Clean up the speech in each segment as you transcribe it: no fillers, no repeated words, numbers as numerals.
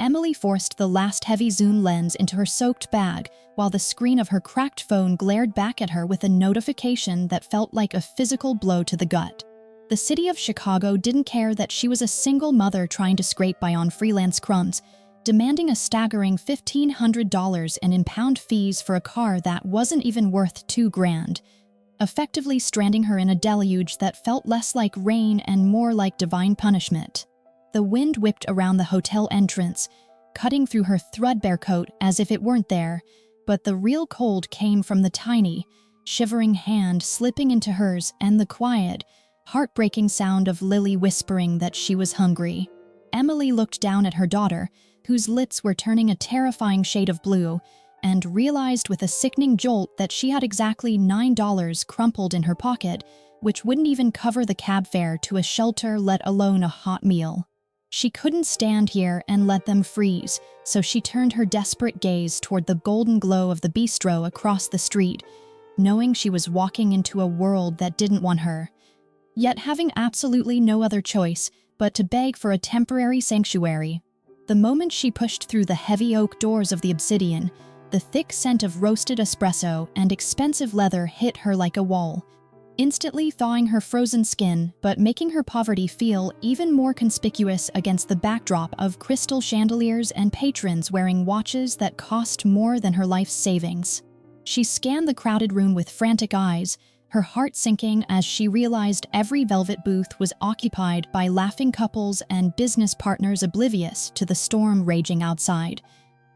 Emily forced the last heavy zoom lens into her soaked bag while the screen of her cracked phone glared back at her with a notification that felt like a physical blow to the gut. The city of Chicago didn't care that she was a single mother trying to scrape by on freelance crumbs, demanding a staggering $1,500 in impound fees for a car that wasn't even worth $2,000, effectively stranding her in a deluge that felt less like rain and more like divine punishment. The wind whipped around the hotel entrance, cutting through her threadbare coat as if it weren't there, but the real cold came from the tiny, shivering hand slipping into hers and the quiet, heartbreaking sound of Lily whispering that she was hungry. Emily looked down at her daughter, whose lips were turning a terrifying shade of blue, and realized with a sickening jolt that she had exactly $9 crumpled in her pocket, which wouldn't even cover the cab fare to a shelter, let alone a hot meal. She couldn't stand here and let them freeze, so she turned her desperate gaze toward the golden glow of the bistro across the street, knowing she was walking into a world that didn't want her, yet having absolutely no other choice but to beg for a temporary sanctuary. The moment she pushed through the heavy oak doors of the Obsidian, the thick scent of roasted espresso and expensive leather hit her like a wall, instantly thawing her frozen skin but making her poverty feel even more conspicuous against the backdrop of crystal chandeliers and patrons wearing watches that cost more than her life's savings. She scanned the crowded room with frantic eyes, her heart sinking as she realized every velvet booth was occupied by laughing couples and business partners oblivious to the storm raging outside,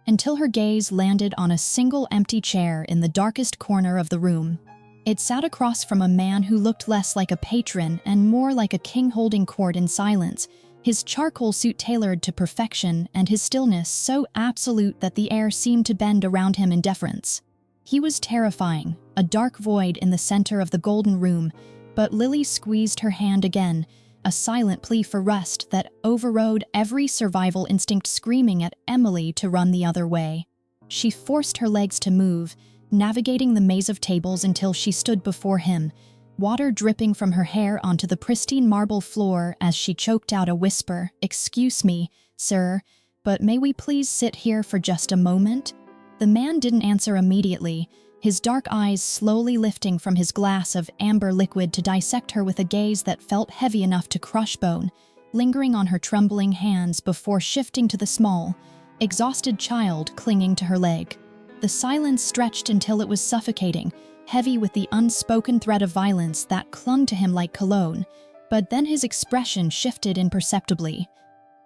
until her gaze landed on a single empty chair in the darkest corner of the room. It sat across from a man who looked less like a patron and more like a king holding court in silence, his charcoal suit tailored to perfection and his stillness so absolute that the air seemed to bend around him in deference. He was terrifying, a dark void in the center of the golden room, but Lily squeezed her hand again, a silent plea for rest that overrode every survival instinct screaming at Emily to run the other way. She forced her legs to move, navigating the maze of tables until she stood before him, water dripping from her hair onto the pristine marble floor as she choked out a whisper, "Excuse me, sir, but may we please sit here for just a moment?" The man didn't answer immediately, his dark eyes slowly lifting from his glass of amber liquid to dissect her with a gaze that felt heavy enough to crush bone, lingering on her trembling hands before shifting to the small, exhausted child clinging to her leg. The silence stretched until it was suffocating, heavy with the unspoken threat of violence that clung to him like cologne, but then his expression shifted imperceptibly,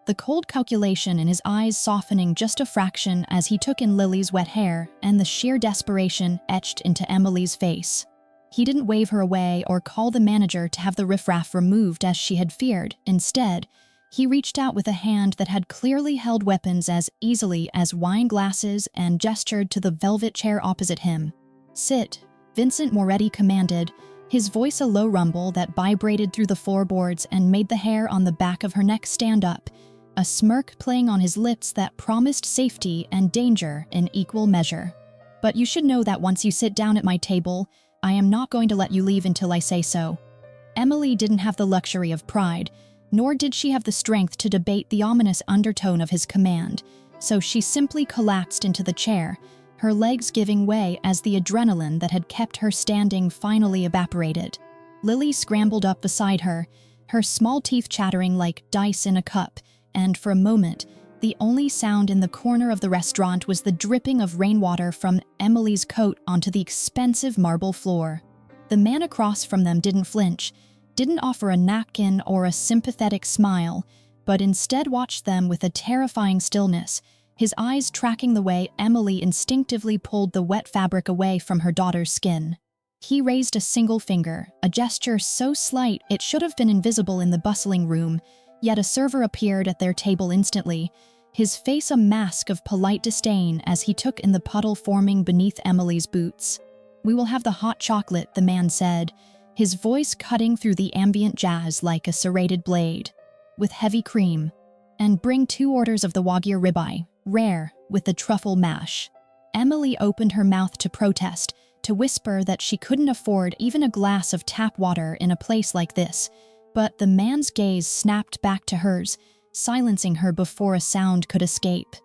the cold calculation in his eyes softening just a fraction as he took in Lily's wet hair and the sheer desperation etched into Emily's face. He didn't wave her away or call the manager to have the riffraff removed as she had feared. Instead, he reached out with a hand that had clearly held weapons as easily as wine glasses and gestured to the velvet chair opposite him. "Sit," Vincent Moretti commanded, his voice a low rumble that vibrated through the floorboards and made the hair on the back of her neck stand up, a smirk playing on his lips that promised safety and danger in equal measure. "But you should know that once you sit down at my table, I am not going to let you leave until I say so." Emily didn't have the luxury of pride, nor did she have the strength to debate the ominous undertone of his command, so she simply collapsed into the chair, her legs giving way as the adrenaline that had kept her standing finally evaporated. Lily scrambled up beside her, her small teeth chattering like dice in a cup, and for a moment, the only sound in the corner of the restaurant was the dripping of rainwater from Emily's coat onto the expensive marble floor. The man across from them didn't flinch, didn't offer a napkin or a sympathetic smile, but instead watched them with a terrifying stillness, his eyes tracking the way Emily instinctively pulled the wet fabric away from her daughter's skin. He raised a single finger, a gesture so slight it should have been invisible in the bustling room, yet a server appeared at their table instantly, his face a mask of polite disdain as he took in the puddle forming beneath Emily's boots. "We will have the hot chocolate," the man said, his voice cutting through the ambient jazz like a serrated blade, "with heavy cream. And bring 2 orders of the Wagyu ribeye, rare, with the truffle mash." Emily opened her mouth to protest, to whisper that she couldn't afford even a glass of tap water in a place like this, but the man's gaze snapped back to hers, silencing her before a sound could escape.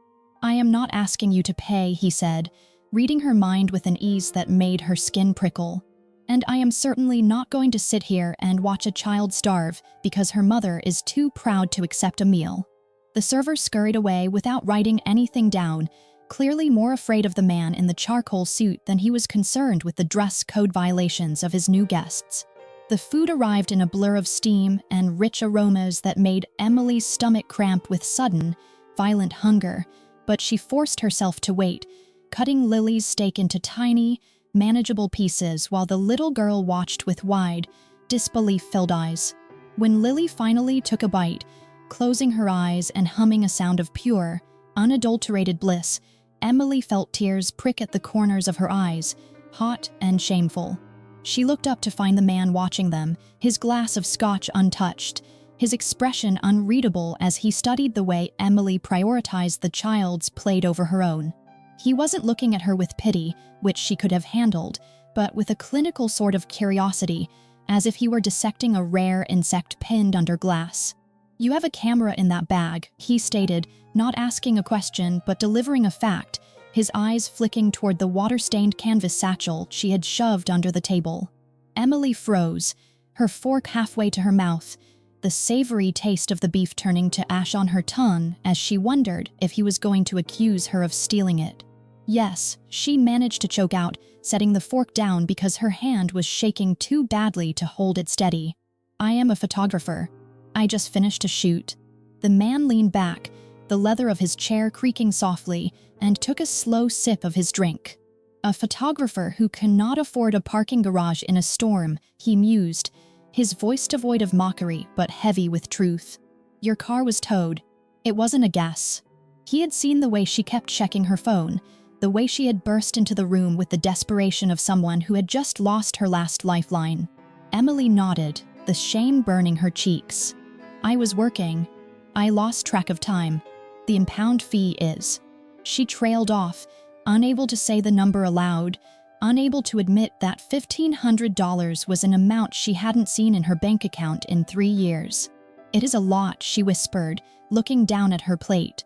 "I am not asking you to pay," he said, reading her mind with an ease that made her skin prickle. "And I am certainly not going to sit here and watch a child starve because her mother is too proud to accept a meal." The server scurried away without writing anything down, clearly more afraid of the man in the charcoal suit than he was concerned with the dress code violations of his new guests. The food arrived in a blur of steam and rich aromas that made Emily's stomach cramp with sudden, violent hunger, but she forced herself to wait, cutting Lily's steak into tiny, manageable pieces while the little girl watched with wide, disbelief-filled eyes. When Lily finally took a bite, closing her eyes and humming a sound of pure, unadulterated bliss, Emily felt tears prick at the corners of her eyes, hot and shameful. She looked up to find the man watching them, his glass of scotch untouched, his expression unreadable as he studied the way Emily prioritized the child's plate over her own. He wasn't looking at her with pity, which she could have handled, but with a clinical sort of curiosity, as if he were dissecting a rare insect pinned under glass. "You have a camera in that bag," he stated, not asking a question but delivering a fact, his eyes flicking toward the water-stained canvas satchel she had shoved under the table. Emily froze, her fork halfway to her mouth, the savory taste of the beef turning to ash on her tongue as she wondered if he was going to accuse her of stealing it. "Yes," she managed to choke out, setting the fork down because her hand was shaking too badly to hold it steady. "I am a photographer. I just finished a shoot." The man leaned back, the leather of his chair creaking softly, and took a slow sip of his drink. "A photographer who cannot afford a parking garage in a storm," he mused, his voice devoid of mockery but heavy with truth. "Your car was towed. It wasn't a guess." He had seen the way she kept checking her phone, the way she had burst into the room with the desperation of someone who had just lost her last lifeline. Emily nodded, the shame burning her cheeks. "I was working. I lost track of time. The impound fee is..." She trailed off, unable to say the number aloud, unable to admit that $1,500 was an amount she hadn't seen in her bank account in 3 years. "It is a lot," she whispered, looking down at her plate.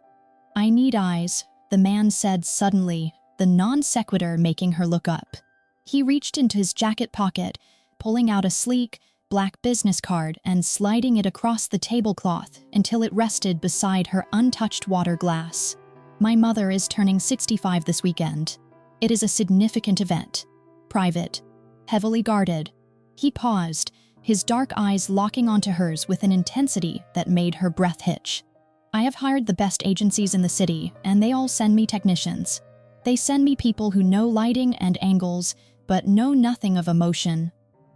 "I need eyes," the man said suddenly, the non sequitur making her look up. He reached into his jacket pocket, pulling out a sleek, black business card and sliding it across the tablecloth until it rested beside her untouched water glass. "My mother is turning 65 this weekend. It is a significant event. Private. Heavily guarded." He paused, his dark eyes locking onto hers with an intensity that made her breath hitch. "I have hired the best agencies in the city, and they all send me technicians. They send me people who know lighting and angles, but know nothing of emotion.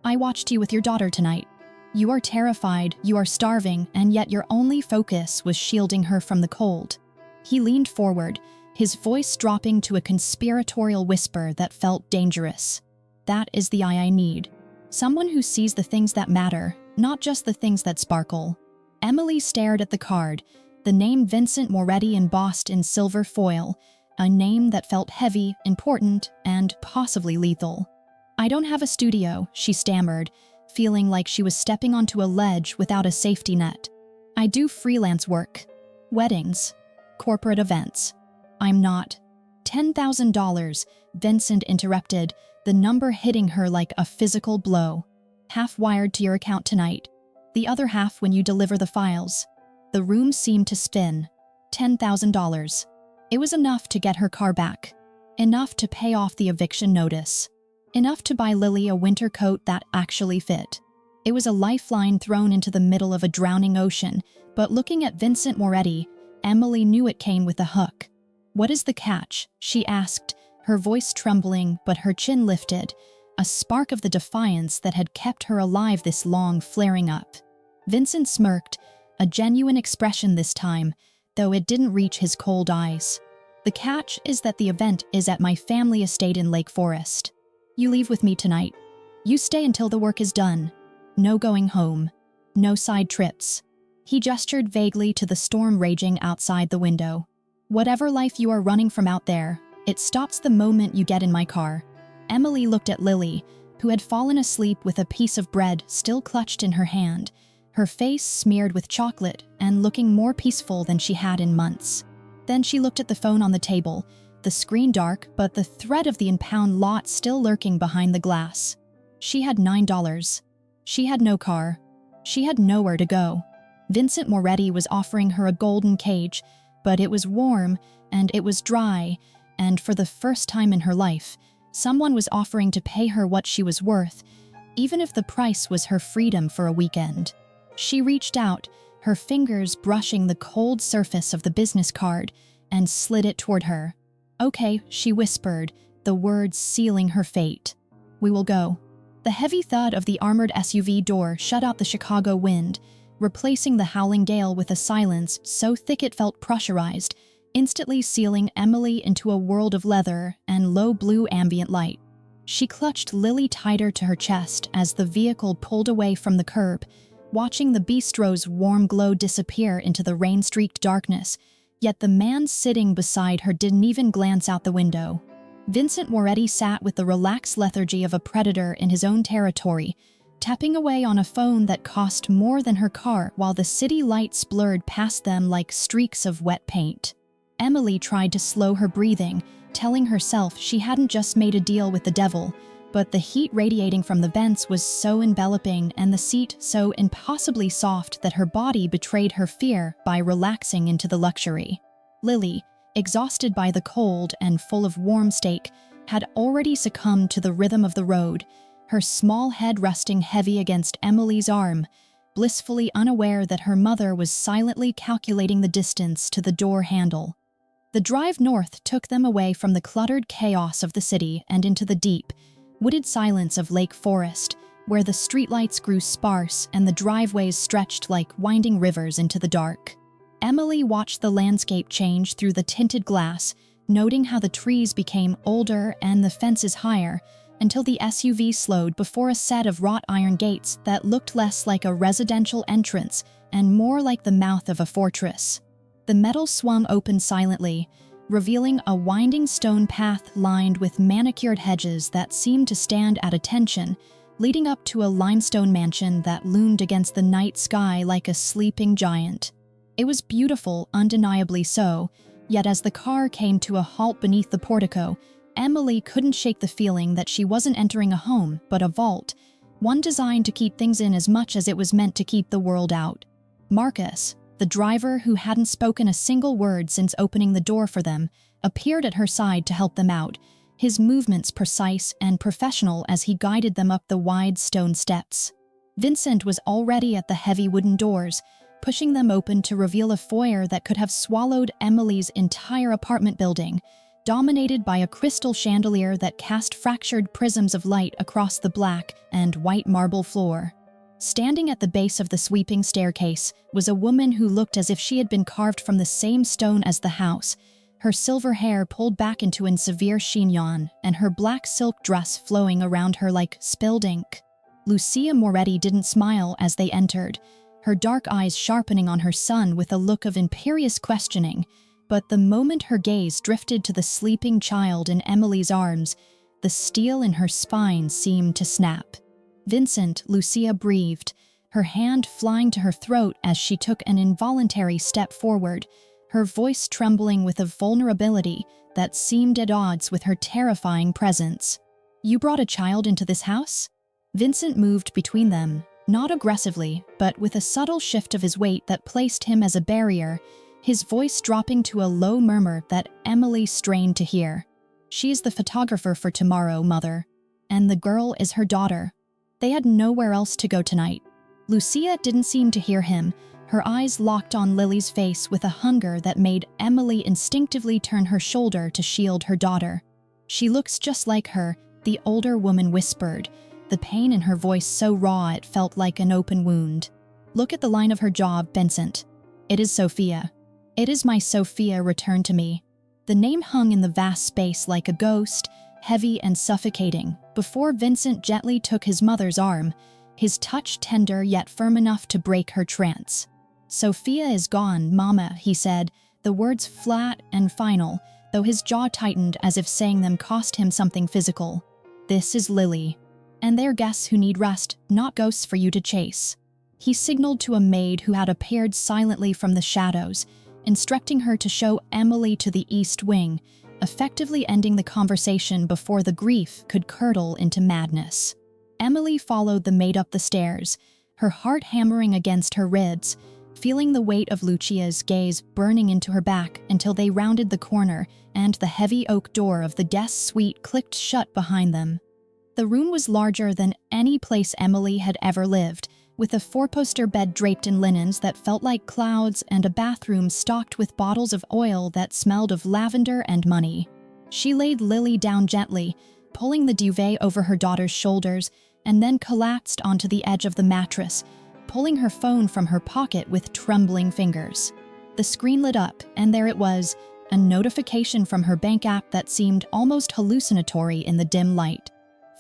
I watched you with your daughter tonight. You are terrified, you are starving, and yet your only focus was shielding her from the cold." He leaned forward, his voice dropping to a conspiratorial whisper that felt dangerous. "That is the eye I need. Someone who sees the things that matter, not just the things that sparkle." Emily stared at the card, the name Vincent Moretti embossed in silver foil, a name that felt heavy, important, and possibly lethal. "I don't have a studio," she stammered, feeling like she was stepping onto a ledge without a safety net. "I do freelance work. Weddings. Corporate events. I'm not..." $10,000, Vincent interrupted, the number hitting her like a physical blow. "Half wired to your account tonight. The other half when you deliver the files." The room seemed to spin. $10,000. It was enough to get her car back. Enough to pay off the eviction notice. Enough to buy Lily a winter coat that actually fit. It was a lifeline thrown into the middle of a drowning ocean, but looking at Vincent Moretti, Emily knew it came with a hook. "What is the catch?" she asked, her voice trembling but her chin lifted, a spark of the defiance that had kept her alive this long flaring up. Vincent smirked, a genuine expression this time, though it didn't reach his cold eyes. "The catch is that the event is at my family estate in Lake Forest. You leave with me tonight. You stay until the work is done. No going home. No side trips." He gestured vaguely to the storm raging outside the window. "Whatever life you are running from out there, it stops the moment you get in my car." Emily looked at Lily, who had fallen asleep with a piece of bread still clutched in her hand, her face smeared with chocolate and looking more peaceful than she had in months. Then she looked at the phone on the table, the screen dark, but the threat of the impound lot still lurking behind the glass. She had $9. She had no car. She had nowhere to go. Vincent Moretti was offering her a golden cage, but it was warm and it was dry, and for the first time in her life, someone was offering to pay her what she was worth, even if the price was her freedom for a weekend. She reached out, her fingers brushing the cold surface of the business card, and slid it toward her. "Okay," she whispered, the words sealing her fate. "We will go." The heavy thud of the armored SUV door shut out the Chicago wind, replacing the howling gale with a silence so thick it felt pressurized, instantly sealing Emily into a world of leather and low blue ambient light. She clutched Lily tighter to her chest as the vehicle pulled away from the curb, watching the bistro's warm glow disappear into the rain-streaked darkness, yet the man sitting beside her didn't even glance out the window. Vincent Moretti sat with the relaxed lethargy of a predator in his own territory, tapping away on a phone that cost more than her car while the city lights blurred past them like streaks of wet paint. Emily tried to slow her breathing, telling herself she hadn't just made a deal with the devil, but the heat radiating from the vents was so enveloping and the seat so impossibly soft that her body betrayed her fear by relaxing into the luxury. Lily, exhausted by the cold and full of warm steak, had already succumbed to the rhythm of the road, her small head resting heavy against Emily's arm, blissfully unaware that her mother was silently calculating the distance to the door handle. The drive north took them away from the cluttered chaos of the city and into the deep, wooded silence of Lake Forest, where the streetlights grew sparse and the driveways stretched like winding rivers into the dark. Emily watched the landscape change through the tinted glass, noting how the trees became older and the fences higher, until the SUV slowed before a set of wrought iron gates that looked less like a residential entrance and more like the mouth of a fortress. The metal swung open silently, revealing a winding stone path lined with manicured hedges that seemed to stand at attention, leading up to a limestone mansion that loomed against the night sky like a sleeping giant. It was beautiful, undeniably so, yet as the car came to a halt beneath the portico, Emily couldn't shake the feeling that she wasn't entering a home, but a vault, one designed to keep things in as much as it was meant to keep the world out. Marcus, the driver who hadn't spoken a single word since opening the door for them, appeared at her side to help them out, his movements precise and professional as he guided them up the wide stone steps. Vincent was already at the heavy wooden doors, pushing them open to reveal a foyer that could have swallowed Emily's entire apartment building, dominated by a crystal chandelier that cast fractured prisms of light across the black and white marble floor. Standing at the base of the sweeping staircase was a woman who looked as if she had been carved from the same stone as the house, her silver hair pulled back into a severe chignon and her black silk dress flowing around her like spilled ink. Lucia Moretti didn't smile as they entered, her dark eyes sharpening on her son with a look of imperious questioning, but the moment her gaze drifted to the sleeping child in Emily's arms, the steel in her spine seemed to snap. "Vincent," Lucia breathed, her hand flying to her throat as she took an involuntary step forward, her voice trembling with a vulnerability that seemed at odds with her terrifying presence. "You brought a child into this house?" Vincent moved between them, not aggressively, but with a subtle shift of his weight that placed him as a barrier, his voice dropping to a low murmur that Emily strained to hear. "She is the photographer for tomorrow, Mother, and the girl is her daughter. They had nowhere else to go tonight." Lucia didn't seem to hear him, her eyes locked on Lily's face with a hunger that made Emily instinctively turn her shoulder to shield her daughter. "She looks just like her," the older woman whispered, the pain in her voice so raw it felt like an open wound. "Look at the line of her jaw, Vincent. It is Sophia. It is my Sophia returned to me." The name hung in the vast space like a ghost, heavy and suffocating, before Vincent gently took his mother's arm, his touch tender yet firm enough to break her trance. "Sophia is gone, Mama," he said, the words flat and final, though his jaw tightened as if saying them cost him something physical. "This is Lily. And they're guests who need rest, not ghosts for you to chase." He signaled to a maid who had appeared silently from the shadows, instructing her to show Emily to the east wing, effectively ending the conversation before the grief could curdle into madness. Emily followed the maid up the stairs, her heart hammering against her ribs, feeling the weight of Lucia's gaze burning into her back until they rounded the corner and the heavy oak door of the guest suite clicked shut behind them. The room was larger than any place Emily had ever lived, with a four-poster bed draped in linens that felt like clouds and a bathroom stocked with bottles of oil that smelled of lavender and money. She laid Lily down gently, pulling the duvet over her daughter's shoulders, and then collapsed onto the edge of the mattress, pulling her phone from her pocket with trembling fingers. The screen lit up, and there it was, a notification from her bank app that seemed almost hallucinatory in the dim light.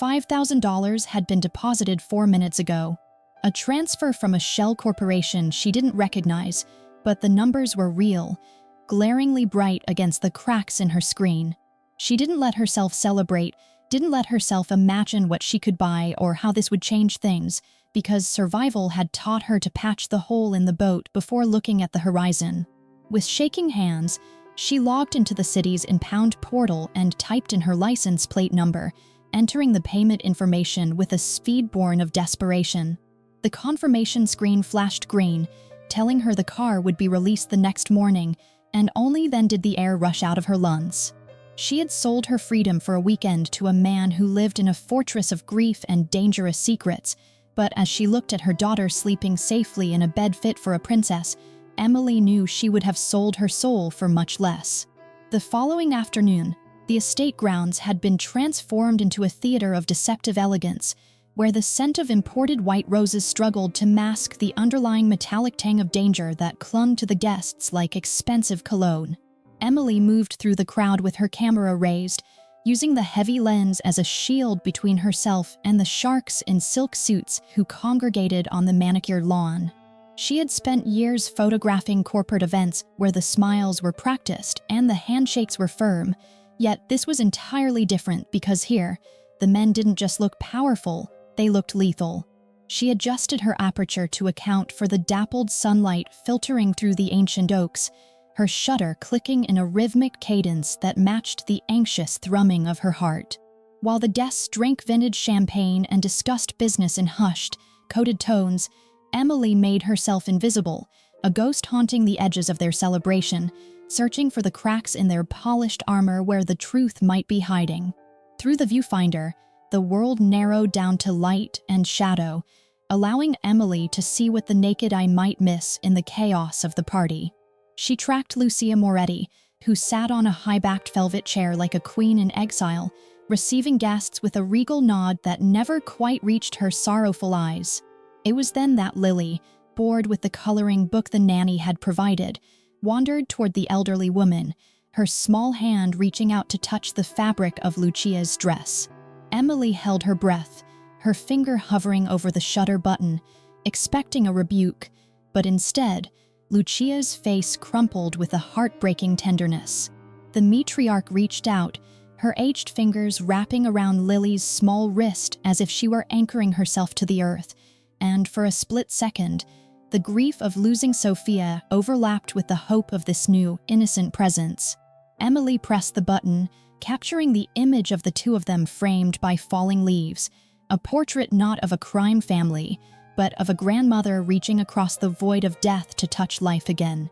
$5,000 had been deposited 4 minutes ago. A transfer from a shell corporation she didn't recognize, but the numbers were real, glaringly bright against the cracks in her screen. She didn't let herself celebrate, didn't let herself imagine what she could buy or how this would change things, because survival had taught her to patch the hole in the boat before looking at the horizon. With shaking hands, she logged into the city's impound portal and typed in her license plate number, entering the payment information with a speed born of desperation. The confirmation screen flashed green, telling her the car would be released the next morning, and only then did the air rush out of her lungs. She had sold her freedom for a weekend to a man who lived in a fortress of grief and dangerous secrets, but as she looked at her daughter sleeping safely in a bed fit for a princess, Emily knew she would have sold her soul for much less. The following afternoon, the estate grounds had been transformed into a theater of deceptive elegance, where the scent of imported white roses struggled to mask the underlying metallic tang of danger that clung to the guests like expensive cologne. Emily moved through the crowd with her camera raised, using the heavy lens as a shield between herself and the sharks in silk suits who congregated on the manicured lawn. She had spent years photographing corporate events where the smiles were practiced and the handshakes were firm, yet this was entirely different because here, the men didn't just look powerful, they looked lethal. She adjusted her aperture to account for the dappled sunlight filtering through the ancient oaks, her shutter clicking in a rhythmic cadence that matched the anxious thrumming of her heart. While the guests drank vintage champagne and discussed business in hushed, coded tones, Emily made herself invisible, a ghost haunting the edges of their celebration, searching for the cracks in their polished armor where the truth might be hiding. Through the viewfinder, the world narrowed down to light and shadow, allowing Emily to see what the naked eye might miss in the chaos of the party. She tracked Lucia Moretti, who sat on a high-backed velvet chair like a queen in exile, receiving guests with a regal nod that never quite reached her sorrowful eyes. It was then that Lily, bored with the coloring book the nanny had provided, wandered toward the elderly woman, her small hand reaching out to touch the fabric of Lucia's dress. Emily held her breath, her finger hovering over the shutter button, expecting a rebuke, but instead, Lucia's face crumpled with a heartbreaking tenderness. The matriarch reached out, her aged fingers wrapping around Lily's small wrist as if she were anchoring herself to the earth, and for a split second, the grief of losing Sophia overlapped with the hope of this new, innocent presence. Emily pressed the button, capturing the image of the two of them framed by falling leaves, a portrait not of a crime family, but of a grandmother reaching across the void of death to touch life again.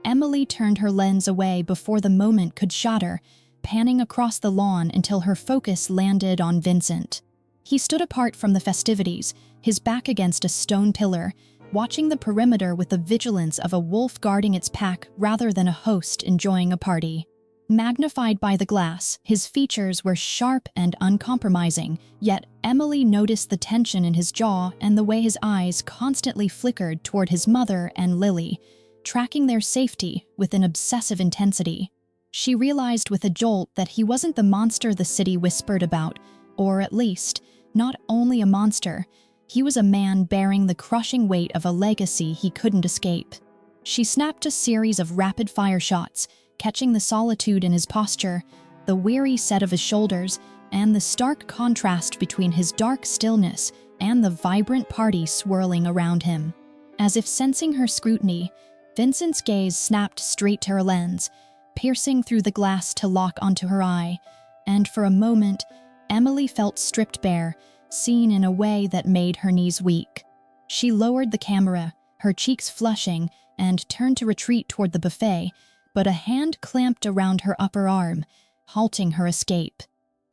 Emily turned her lens away before the moment could shatter, panning across the lawn until her focus landed on Vincent. He stood apart from the festivities, his back against a stone pillar, watching the perimeter with the vigilance of a wolf guarding its pack rather than a host enjoying a party. Magnified by the glass, his features were sharp and uncompromising, yet Emily noticed the tension in his jaw and the way his eyes constantly flickered toward his mother and Lily, tracking their safety with an obsessive intensity. She realized with a jolt that he wasn't the monster the city whispered about, or at least, not only a monster, he was a man bearing the crushing weight of a legacy he couldn't escape. She snapped a series of rapid-fire shots, catching the solitude in his posture, the weary set of his shoulders, and the stark contrast between his dark stillness and the vibrant party swirling around him. As if sensing her scrutiny, Vincent's gaze snapped straight to her lens, piercing through the glass to lock onto her eye, and for a moment, Emily felt stripped bare, seen in a way that made her knees weak. She lowered the camera, her cheeks flushing, and turned to retreat toward the buffet, but a hand clamped around her upper arm, halting her escape.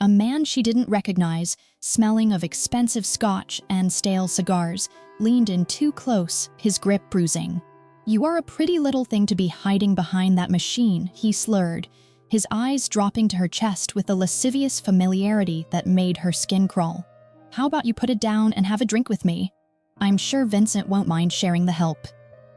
A man she didn't recognize, smelling of expensive scotch and stale cigars, leaned in too close, his grip bruising. "You are a pretty little thing to be hiding behind that machine," he slurred, his eyes dropping to her chest with a lascivious familiarity that made her skin crawl. "How about you put it down and have a drink with me? I'm sure Vincent won't mind sharing the help."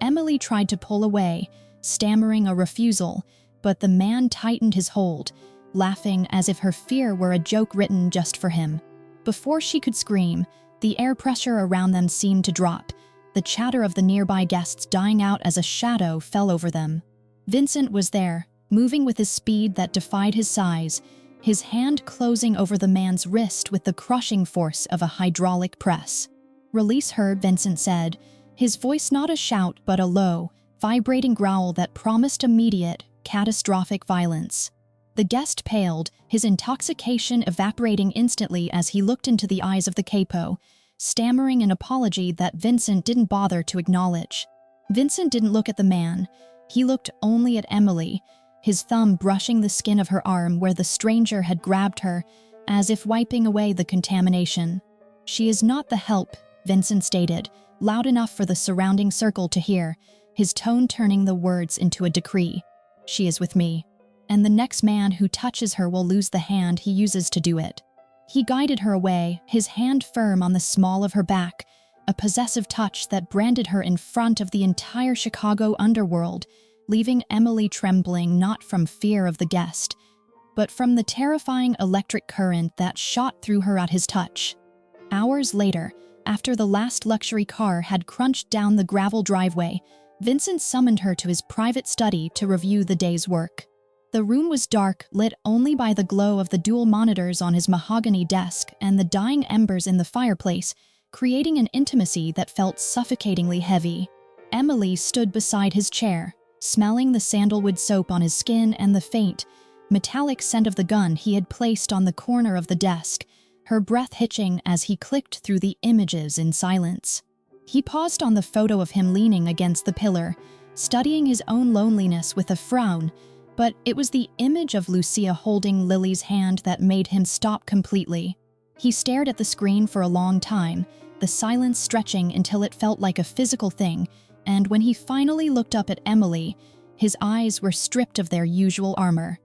Emily tried to pull away, stammering a refusal, but the man tightened his hold, laughing as if her fear were a joke written just for him. Before she could scream, the air pressure around them seemed to drop, the chatter of the nearby guests dying out as a shadow fell over them. Vincent was there, moving with a speed that defied his size, his hand closing over the man's wrist with the crushing force of a hydraulic press. "Release her," Vincent said, his voice not a shout but a low, vibrating growl that promised immediate, catastrophic violence. The guest paled, his intoxication evaporating instantly as he looked into the eyes of the capo, stammering an apology that Vincent didn't bother to acknowledge. Vincent didn't look at the man. He looked only at Emily, his thumb brushing the skin of her arm where the stranger had grabbed her, as if wiping away the contamination. "She is not the help," Vincent stated, loud enough for the surrounding circle to hear, his tone turning the words into a decree. "She is with me, and the next man who touches her will lose the hand he uses to do it." He guided her away, his hand firm on the small of her back, a possessive touch that branded her in front of the entire Chicago underworld, leaving Emily trembling not from fear of the guest, but from the terrifying electric current that shot through her at his touch. Hours later, after the last luxury car had crunched down the gravel driveway, Vincent summoned her to his private study to review the day's work. The room was dark, lit only by the glow of the dual monitors on his mahogany desk and the dying embers in the fireplace, creating an intimacy that felt suffocatingly heavy. Emily stood beside his chair, smelling the sandalwood soap on his skin and the faint, metallic scent of the gun he had placed on the corner of the desk, her breath hitching as he clicked through the images in silence. He paused on the photo of him leaning against the pillar, studying his own loneliness with a frown, but it was the image of Lucia holding Lily's hand that made him stop completely. He stared at the screen for a long time, the silence stretching until it felt like a physical thing, and when he finally looked up at Emily, his eyes were stripped of their usual armor.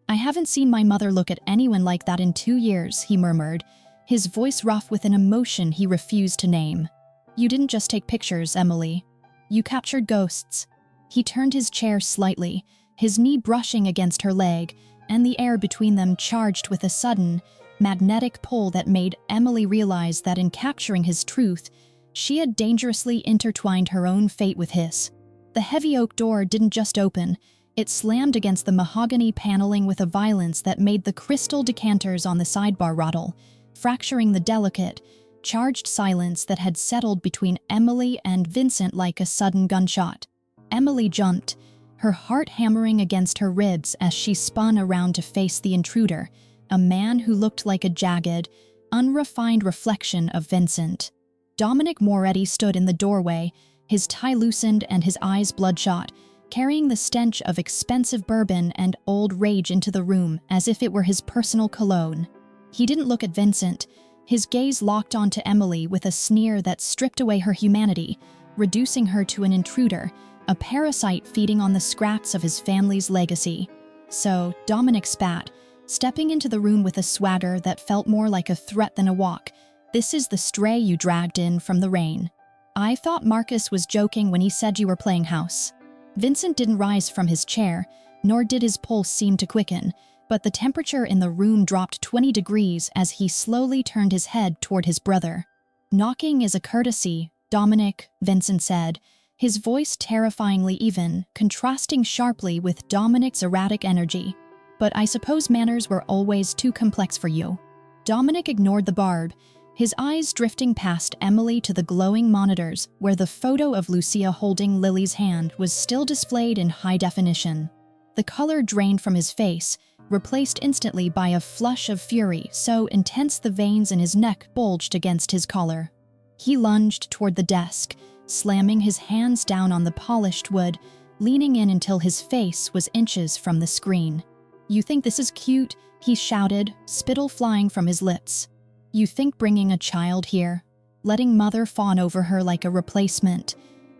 "I haven't seen my mother look at anyone like that in 2 years, he murmured, his voice rough with an emotion he refused to name. "You didn't just take pictures, Emily. You captured ghosts." He turned his chair slightly, his knee brushing against her leg, and the air between them charged with a sudden, magnetic pull that made Emily realize that in capturing his truth, she had dangerously intertwined her own fate with his. The heavy oak door didn't just open, it slammed against the mahogany paneling with a violence that made the crystal decanters on the sidebar rattle, fracturing the delicate, charged silence that had settled between Emily and Vincent like a sudden gunshot. Emily jumped, her heart hammering against her ribs as she spun around to face the intruder, a man who looked like a jagged, unrefined reflection of Vincent. Dominic Moretti stood in the doorway, his tie loosened and his eyes bloodshot, carrying the stench of expensive bourbon and old rage into the room as if it were his personal cologne. He didn't look at Vincent, his gaze locked onto Emily with a sneer that stripped away her humanity, reducing her to an intruder, a parasite feeding on the scraps of his family's legacy. So, Dominic spat, stepping into the room with a swagger that felt more like a threat than a walk. "This is the stray you dragged in from the rain. I thought Marcus was joking when he said you were playing house." Vincent didn't rise from his chair, nor did his pulse seem to quicken, but the temperature in the room dropped 20 degrees as he slowly turned his head toward his brother. "Knocking is a courtesy, Dominic," Vincent said, his voice terrifyingly even, contrasting sharply with Dominic's erratic energy. "But I suppose manners were always too complex for you." Dominic ignored the barb, his eyes drifting past Emily to the glowing monitors where the photo of Lucia holding Lily's hand was still displayed in high definition. The color drained from his face, replaced instantly by a flush of fury so intense the veins in his neck bulged against his collar. He lunged toward the desk, slamming his hands down on the polished wood, leaning in until his face was inches from the screen. "You think this is cute?" he shouted, spittle flying from his lips. "You think bringing a child here, letting mother fawn over her like a replacement,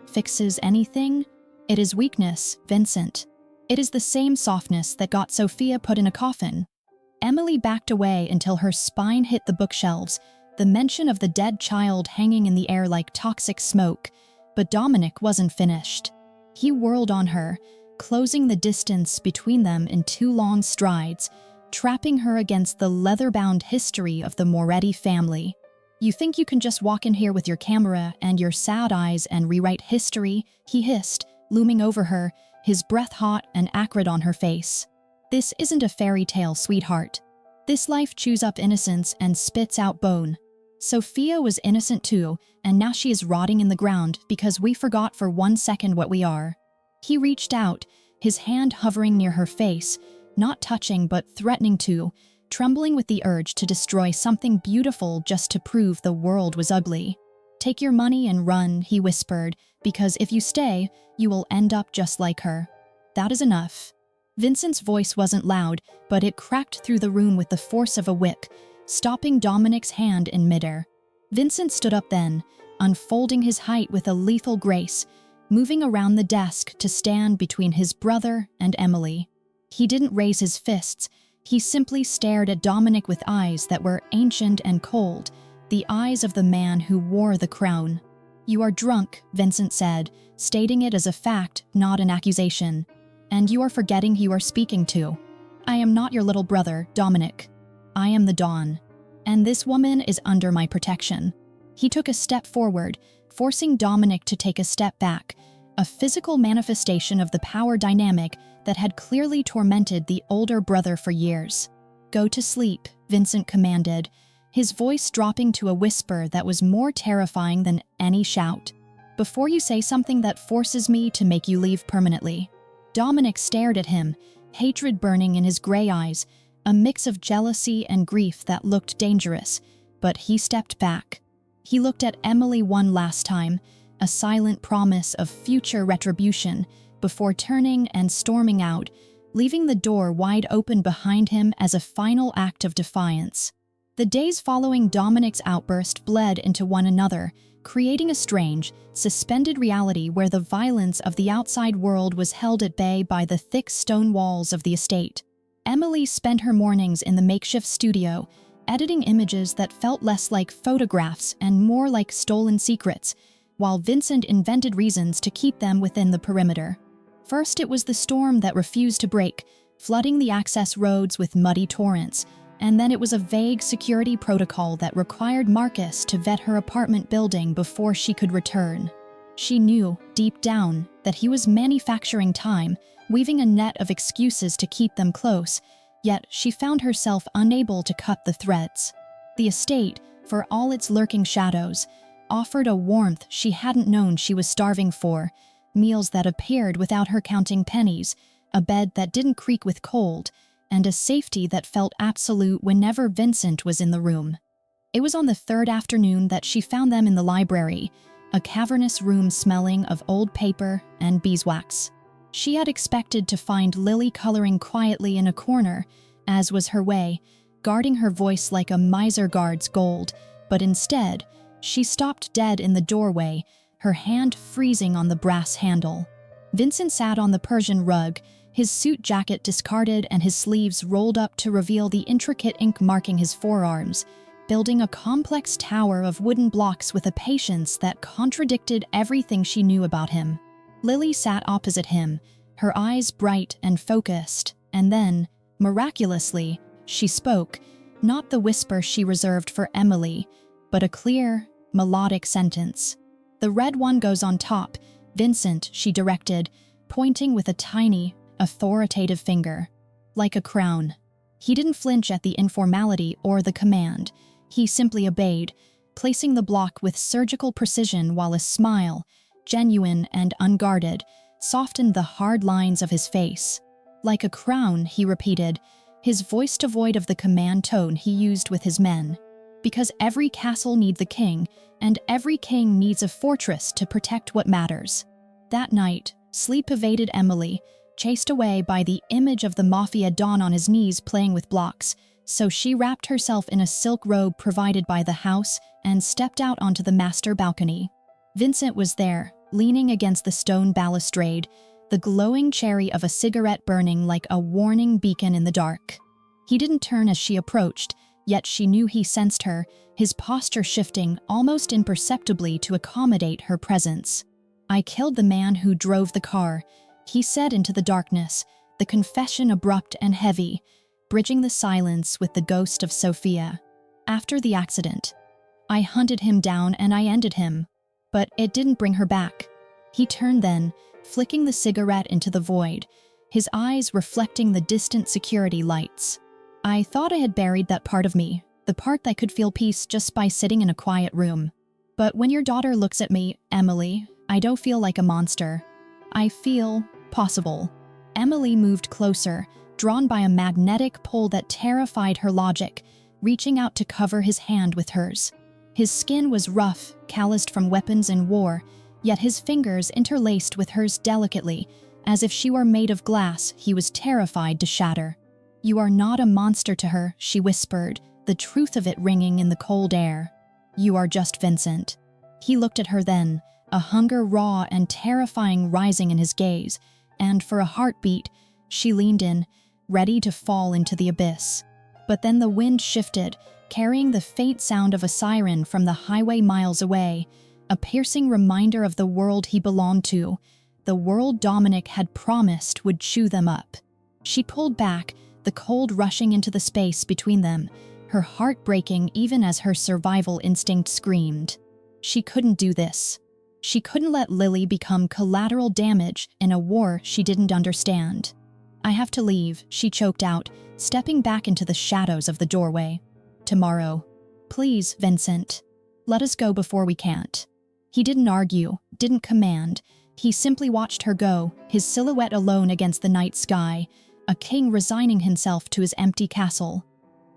fixes anything? It is weakness, Vincent. It is the same softness that got Sophia put in a coffin." Emily backed away until her spine hit the bookshelves, the mention of the dead child hanging in the air like toxic smoke. But Dominic wasn't finished. He whirled on her, closing the distance between them in 2 long strides, trapping her against the leather-bound history of the Moretti family. "You think you can just walk in here with your camera and your sad eyes and rewrite history?" he hissed, looming over her, his breath hot and acrid on her face. "This isn't a fairy tale, sweetheart. This life chews up innocence and spits out bone. Sophia was innocent too, and now she is rotting in the ground because we forgot for 1 second what we are." He reached out, his hand hovering near her face, not touching but threatening to, trembling with the urge to destroy something beautiful just to prove the world was ugly. "Take your money and run," he whispered, "because if you stay, you will end up just like her. That is enough." Vincent's voice wasn't loud, but it cracked through the room with the force of a whip, stopping Dominic's hand in midair. Vincent stood up then, unfolding his height with a lethal grace, moving around the desk to stand between his brother and Emily. He didn't raise his fists, he simply stared at Dominic with eyes that were ancient and cold, the eyes of the man who wore the crown. "You are drunk," Vincent said, stating it as a fact, not an accusation. "And you are forgetting who you are speaking to. I am not your little brother, Dominic. I am the Dawn. And this woman is under my protection." He took a step forward, forcing Dominic to take a step back, a physical manifestation of the power dynamic that had clearly tormented the older brother for years. "Go to sleep," Vincent commanded, his voice dropping to a whisper that was more terrifying than any shout. "Before you say something that forces me to make you leave permanently." Dominic stared at him, hatred burning in his gray eyes, a mix of jealousy and grief that looked dangerous, but he stepped back. He looked at Emily one last time, a silent promise of future retribution, before turning and storming out, leaving the door wide open behind him as a final act of defiance. The days following Dominic's outburst bled into one another, creating a strange, suspended reality where the violence of the outside world was held at bay by the thick stone walls of the estate. Emily spent her mornings in the makeshift studio, editing images that felt less like photographs and more like stolen secrets, while Vincent invented reasons to keep them within the perimeter. First, it was the storm that refused to break, flooding the access roads with muddy torrents, and then it was a vague security protocol that required Marcus to vet her apartment building before she could return. She knew, deep down, that he was manufacturing time, weaving a net of excuses to keep them close, yet she found herself unable to cut the threads. The estate, for all its lurking shadows, offered a warmth she hadn't known she was starving for, meals that appeared without her counting pennies, a bed that didn't creak with cold, and a safety that felt absolute whenever Vincent was in the room. It was on the 3rd afternoon that she found them in the library, a cavernous room smelling of old paper and beeswax. She had expected to find Lily coloring quietly in a corner, as was her way, guarding her voice like a miser guards gold, but instead, she stopped dead in the doorway, her hand freezing on the brass handle. Vincent sat on the Persian rug, his suit jacket discarded and his sleeves rolled up to reveal the intricate ink marking his forearms, building a complex tower of wooden blocks with a patience that contradicted everything she knew about him. Lily sat opposite him, her eyes bright and focused, and then, miraculously, she spoke, not the whisper she reserved for Emily, but a clear, melodic sentence. "The red one goes on top, Vincent," she directed, pointing with a tiny, authoritative finger. "Like a crown." He didn't flinch at the informality or the command. He simply obeyed, placing the block with surgical precision while a smile, genuine and unguarded, softened the hard lines of his face. Like a crown, he repeated, his voice devoid of the command tone he used with his men. Because every castle needs a king, and every king needs a fortress to protect what matters. That night, sleep evaded Emily, chased away by the image of the Mafia Don on his knees playing with blocks, so she wrapped herself in a silk robe provided by the house and stepped out onto the master balcony. Vincent was there, leaning against the stone balustrade, the glowing cherry of a cigarette burning like a warning beacon in the dark. He didn't turn as she approached, yet she knew he sensed her, his posture shifting almost imperceptibly to accommodate her presence. "I killed the man who drove the car," he said into the darkness, the confession abrupt and heavy, bridging the silence with the ghost of Sophia. "After the accident. I hunted him down and I ended him. But it didn't bring her back." He turned then, flicking the cigarette into the void, his eyes reflecting the distant security lights. "I thought I had buried that part of me, the part that could feel peace just by sitting in a quiet room. But when your daughter looks at me, Emily, I don't feel like a monster. I feel possible." Emily moved closer, drawn by a magnetic pull that terrified her logic, reaching out to cover his hand with hers. His skin was rough, calloused from weapons and war, yet his fingers interlaced with hers delicately, as if she were made of glass he was terrified to shatter. "You are not a monster to her," she whispered, the truth of it ringing in the cold air. "You are just Vincent." He looked at her then, a hunger raw and terrifying rising in his gaze, and for a heartbeat, she leaned in, ready to fall into the abyss. But then the wind shifted, carrying the faint sound of a siren from the highway miles away, a piercing reminder of the world he belonged to, the world Dominic had promised would chew them up. She pulled back, the cold rushing into the space between them, her heart breaking even as her survival instinct screamed. She couldn't do this. She couldn't let Lily become collateral damage in a war she didn't understand. "I have to leave," she choked out, stepping back into the shadows of the doorway. "Tomorrow. Please, Vincent. Let us go before we can't." He didn't argue, didn't command. He simply watched her go, his silhouette alone against the night sky, a king resigning himself to his empty castle.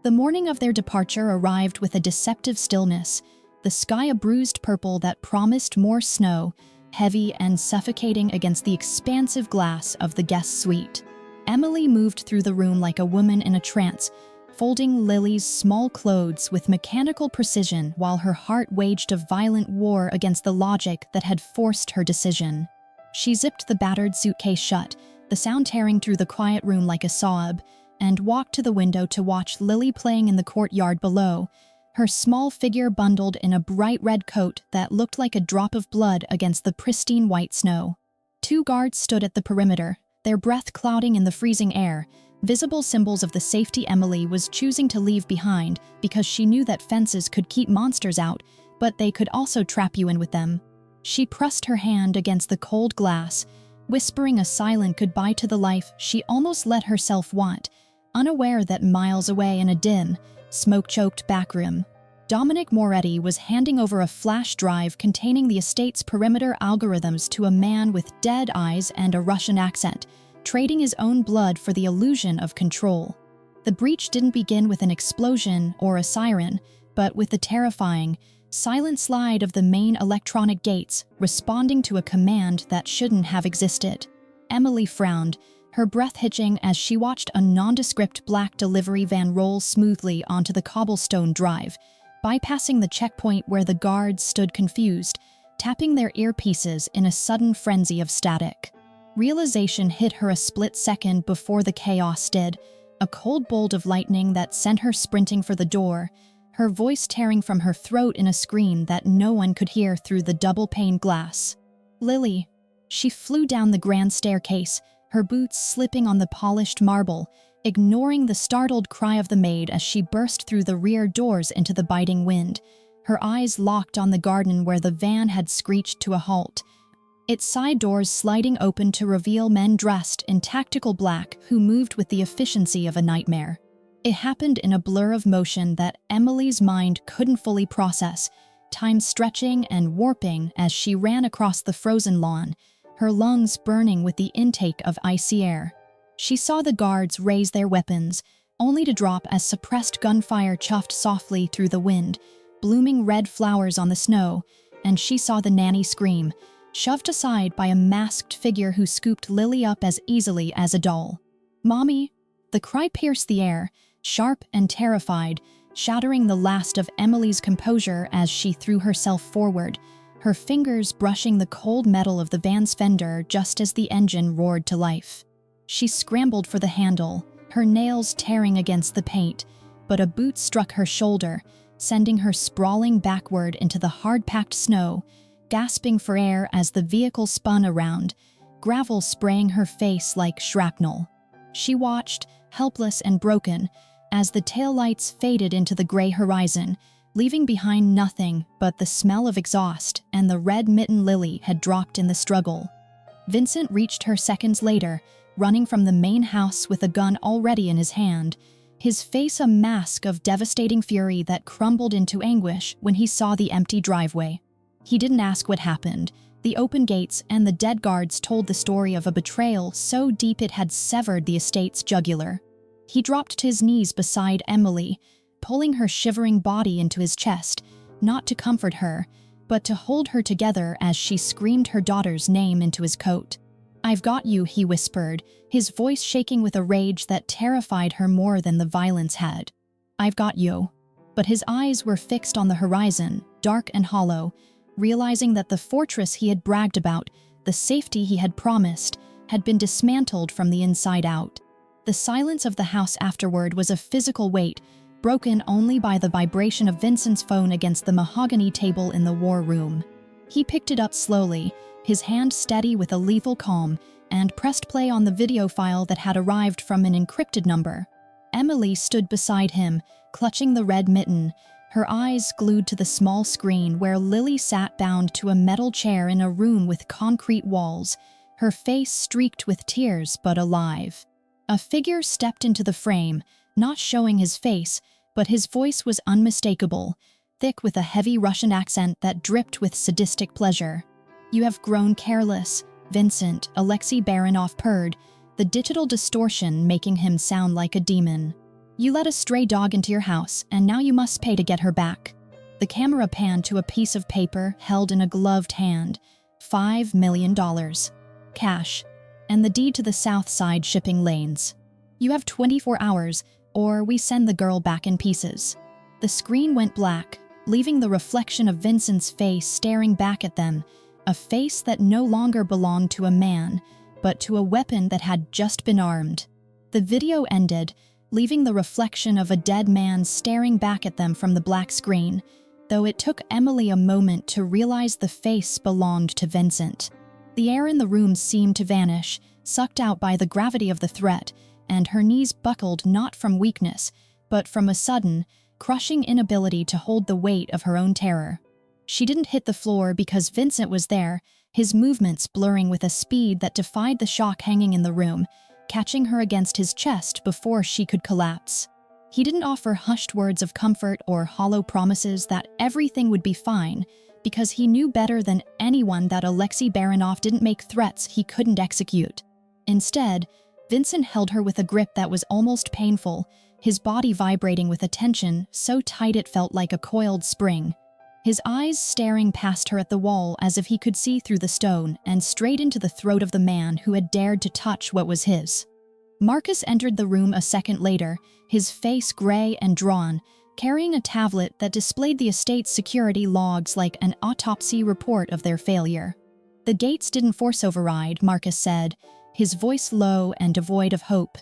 The morning of their departure arrived with a deceptive stillness, the sky a bruised purple that promised more snow, heavy and suffocating against the expansive glass of the guest suite. Emily moved through the room like a woman in a trance, folding Lily's small clothes with mechanical precision while her heart waged a violent war against the logic that had forced her decision. She zipped the battered suitcase shut, the sound tearing through the quiet room like a sob, and walked to the window to watch Lily playing in the courtyard below, her small figure bundled in a bright red coat that looked like a drop of blood against the pristine white snow. 2 guards stood at the perimeter, their breath clouding in the freezing air, visible symbols of the safety Emily was choosing to leave behind because she knew that fences could keep monsters out, but they could also trap you in with them. She pressed her hand against the cold glass, whispering a silent goodbye to the life she almost let herself want, unaware that miles away in a dim, smoke-choked backroom, Dominic Moretti was handing over a flash drive containing the estate's perimeter algorithms to a man with dead eyes and a Russian accent, trading his own blood for the illusion of control. The breach didn't begin with an explosion or a siren, but with the terrifying, silent slide of the main electronic gates responding to a command that shouldn't have existed. Emily frowned, her breath hitching as she watched a nondescript black delivery van roll smoothly onto the cobblestone drive, bypassing the checkpoint where the guards stood confused, tapping their earpieces in a sudden frenzy of static. Realization hit her a split second before the chaos did, a cold bolt of lightning that sent her sprinting for the door, her voice tearing from her throat in a scream that no one could hear through the double-pane glass. "Lily." She flew down the grand staircase, her boots slipping on the polished marble, ignoring the startled cry of the maid as she burst through the rear doors into the biting wind, her eyes locked on the garden where the van had screeched to a halt, its side doors sliding open to reveal men dressed in tactical black who moved with the efficiency of a nightmare. It happened in a blur of motion that Emily's mind couldn't fully process, time stretching and warping as she ran across the frozen lawn, her lungs burning with the intake of icy air. She saw the guards raise their weapons, only to drop as suppressed gunfire chuffed softly through the wind, blooming red flowers on the snow, and she saw the nanny scream, shoved aside by a masked figure who scooped Lily up as easily as a doll. "Mommy!" The cry pierced the air, sharp and terrified, shattering the last of Emily's composure as she threw herself forward, her fingers brushing the cold metal of the van's fender just as the engine roared to life. She scrambled for the handle, her nails tearing against the paint, but a boot struck her shoulder, sending her sprawling backward into the hard-packed snow, gasping for air as the vehicle spun around, gravel spraying her face like shrapnel. She watched, helpless and broken, as the taillights faded into the gray horizon, leaving behind nothing but the smell of exhaust and the red mitten Lily had dropped in the struggle. Vincent reached her seconds later, running from the main house with a gun already in his hand, his face a mask of devastating fury that crumbled into anguish when he saw the empty driveway. He didn't ask what happened. The open gates and the dead guards told the story of a betrayal so deep it had severed the estate's jugular. He dropped to his knees beside Emily, pulling her shivering body into his chest, not to comfort her, but to hold her together as she screamed her daughter's name into his coat. "I've got you," he whispered, his voice shaking with a rage that terrified her more than the violence had. "I've got you." But his eyes were fixed on the horizon, dark and hollow, realizing that the fortress he had bragged about, the safety he had promised, had been dismantled from the inside out. The silence of the house afterward was a physical weight, broken only by the vibration of Vincent's phone against the mahogany table in the war room. He picked it up slowly, his hand steady with a lethal calm, and pressed play on the video file that had arrived from an encrypted number. Emily stood beside him, clutching the red mitten, her eyes glued to the small screen where Lily sat bound to a metal chair in a room with concrete walls, her face streaked with tears but alive. A figure stepped into the frame, not showing his face, but his voice was unmistakable, thick with a heavy Russian accent that dripped with sadistic pleasure. "You have grown careless, Vincent," Alexei Baranov purred, the digital distortion making him sound like a demon. "You let a stray dog into your house, and now you must pay to get her back." The camera panned to a piece of paper held in a gloved hand. $5 million. Cash. And the deed to the South Side shipping lanes. "You have 24 hours, or we send the girl back in pieces." The screen went black, leaving the reflection of Vincent's face staring back at them, a face that no longer belonged to a man, but to a weapon that had just been armed. The video ended, leaving the reflection of a dead man staring back at them from the black screen, though it took Emily a moment to realize the face belonged to Vincent. The air in the room seemed to vanish, sucked out by the gravity of the threat, and her knees buckled not from weakness, but from a sudden, crushing inability to hold the weight of her own terror. She didn't hit the floor because Vincent was there, his movements blurring with a speed that defied the shock hanging in the room, catching her against his chest before she could collapse. He didn't offer hushed words of comfort or hollow promises that everything would be fine, because he knew better than anyone that Alexei Baranov didn't make threats he couldn't execute. Instead, Vincent held her with a grip that was almost painful, his body vibrating with a tension so tight it felt like a coiled spring. His eyes staring past her at the wall as if he could see through the stone and straight into the throat of the man who had dared to touch what was his. Marcus entered the room a second later, his face gray and drawn, carrying a tablet that displayed the estate's security logs like an autopsy report of their failure. "The gates didn't force override," Marcus said, his voice low and devoid of hope.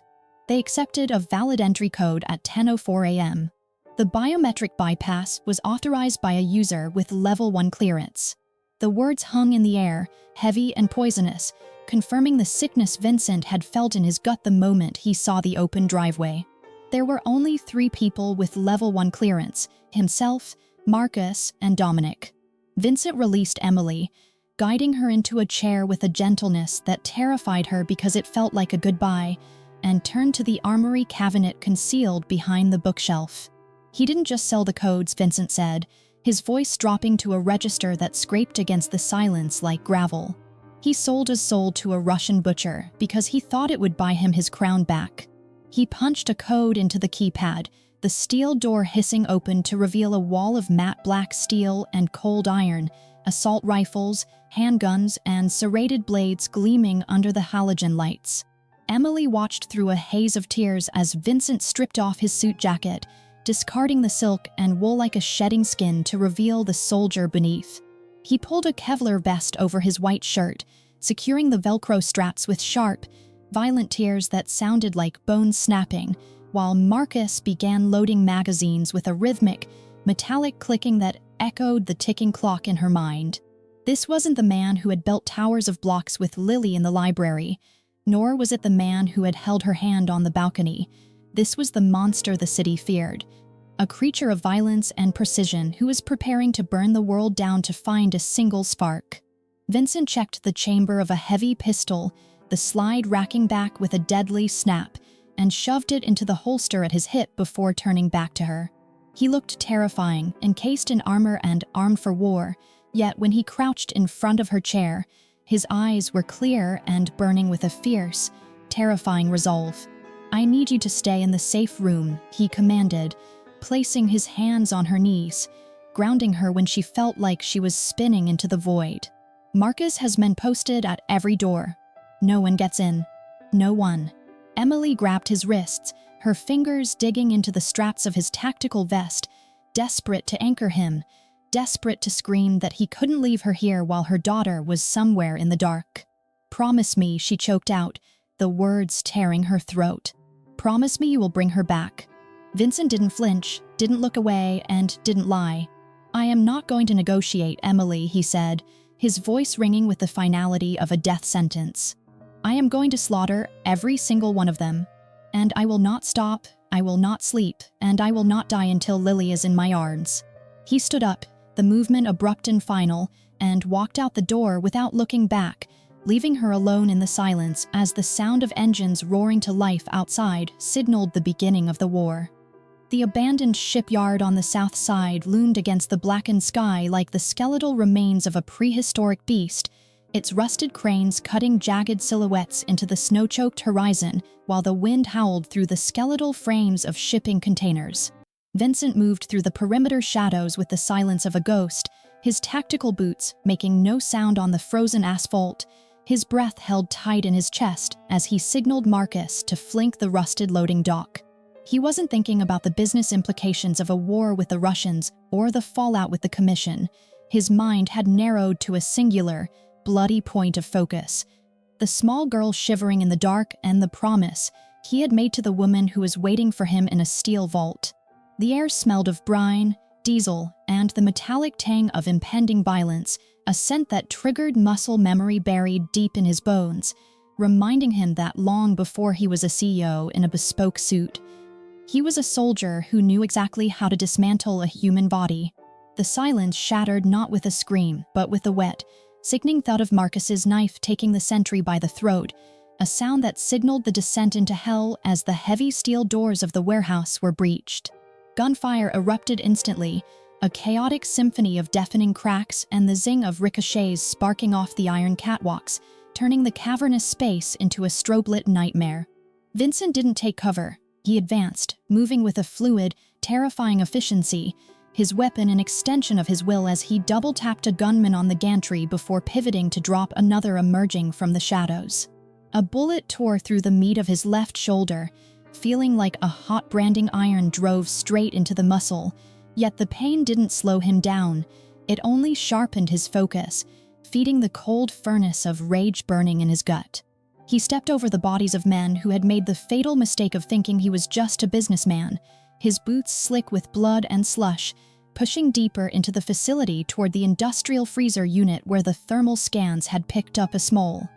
"They accepted a valid entry code at 10:04 a.m. The biometric bypass was authorized by a user with Level 1 clearance." The words hung in the air, heavy and poisonous, confirming the sickness Vincent had felt in his gut the moment he saw the open driveway. There were only 3 people with Level 1 clearance: himself, Marcus, and Dominic. Vincent released Emily, guiding her into a chair with a gentleness that terrified her because it felt like a goodbye, and turned to the armory cabinet concealed behind the bookshelf. He didn't just sell the codes, Vincent said, his voice dropping to a register that scraped against the silence like gravel. He sold his soul to a Russian butcher because he thought it would buy him his crown back. He punched a code into the keypad, the steel door hissing open to reveal a wall of matte black steel and cold iron, assault rifles, handguns, and serrated blades gleaming under the halogen lights. Emily watched through a haze of tears as Vincent stripped off his suit jacket, discarding the silk and wool like a shedding skin to reveal the soldier beneath. He pulled a Kevlar vest over his white shirt, securing the Velcro straps with sharp, violent tears that sounded like bones snapping, while Marcus began loading magazines with a rhythmic, metallic clicking that echoed the ticking clock in her mind. This wasn't the man who had built towers of blocks with Lily in the library, nor was it the man who had held her hand on the balcony. This was the monster the city feared, a creature of violence and precision who was preparing to burn the world down to find a single spark. Vincent checked the chamber of a heavy pistol, the slide racking back with a deadly snap, and shoved it into the holster at his hip before turning back to her. He looked terrifying, encased in armor and armed for war, yet when he crouched in front of her chair, his eyes were clear and burning with a fierce, terrifying resolve. "I need you to stay in the safe room," he commanded, placing his hands on her knees, grounding her when she felt like she was spinning into the void. "Marcus has men posted at every door. No one gets in. No one." Emily grabbed his wrists, her fingers digging into the straps of his tactical vest, desperate to anchor him, desperate to scream that he couldn't leave her here while her daughter was somewhere in the dark. "Promise me," she choked out, the words tearing her throat. "Promise me you will bring her back." Vincent didn't flinch, didn't look away, and didn't lie. "I am not going to negotiate, Emily," he said, his voice ringing with the finality of a death sentence. "I am going to slaughter every single one of them. And I will not stop, I will not sleep, and I will not die until Lily is in my arms." He stood up, the movement abrupt and final, and walked out the door without looking back, leaving her alone in the silence as the sound of engines roaring to life outside signaled the beginning of the war. The abandoned shipyard on the south side loomed against the blackened sky like the skeletal remains of a prehistoric beast, its rusted cranes cutting jagged silhouettes into the snow-choked horizon while the wind howled through the skeletal frames of shipping containers. Vincent moved through the perimeter shadows with the silence of a ghost, his tactical boots making no sound on the frozen asphalt, his breath held tight in his chest as he signaled Marcus to flank the rusted loading dock. He wasn't thinking about the business implications of a war with the Russians or the fallout with the Commission. His mind had narrowed to a singular, bloody point of focus: the small girl shivering in the dark and the promise he had made to the woman who was waiting for him in a steel vault. The air smelled of brine, diesel, and the metallic tang of impending violence, a scent that triggered muscle memory buried deep in his bones, reminding him that long before he was a CEO in a bespoke suit, he was a soldier who knew exactly how to dismantle a human body. The silence shattered not with a scream, but with the wet, sickening thud of Marcus's knife taking the sentry by the throat, a sound that signaled the descent into hell as the heavy steel doors of the warehouse were breached. Gunfire erupted instantly, a chaotic symphony of deafening cracks and the zing of ricochets sparking off the iron catwalks, turning the cavernous space into a strobe-lit nightmare. Vincent didn't take cover. He advanced, moving with a fluid, terrifying efficiency, his weapon an extension of his will as he double-tapped a gunman on the gantry before pivoting to drop another emerging from the shadows. A bullet tore through the meat of his left shoulder, feeling like a hot branding iron drove straight into the muscle, yet the pain didn't slow him down. It only sharpened his focus, feeding the cold furnace of rage burning in his gut. He stepped over the bodies of men who had made the fatal mistake of thinking he was just a businessman, his boots slick with blood and slush, pushing deeper into the facility toward the industrial freezer unit where the thermal scans had picked up a small,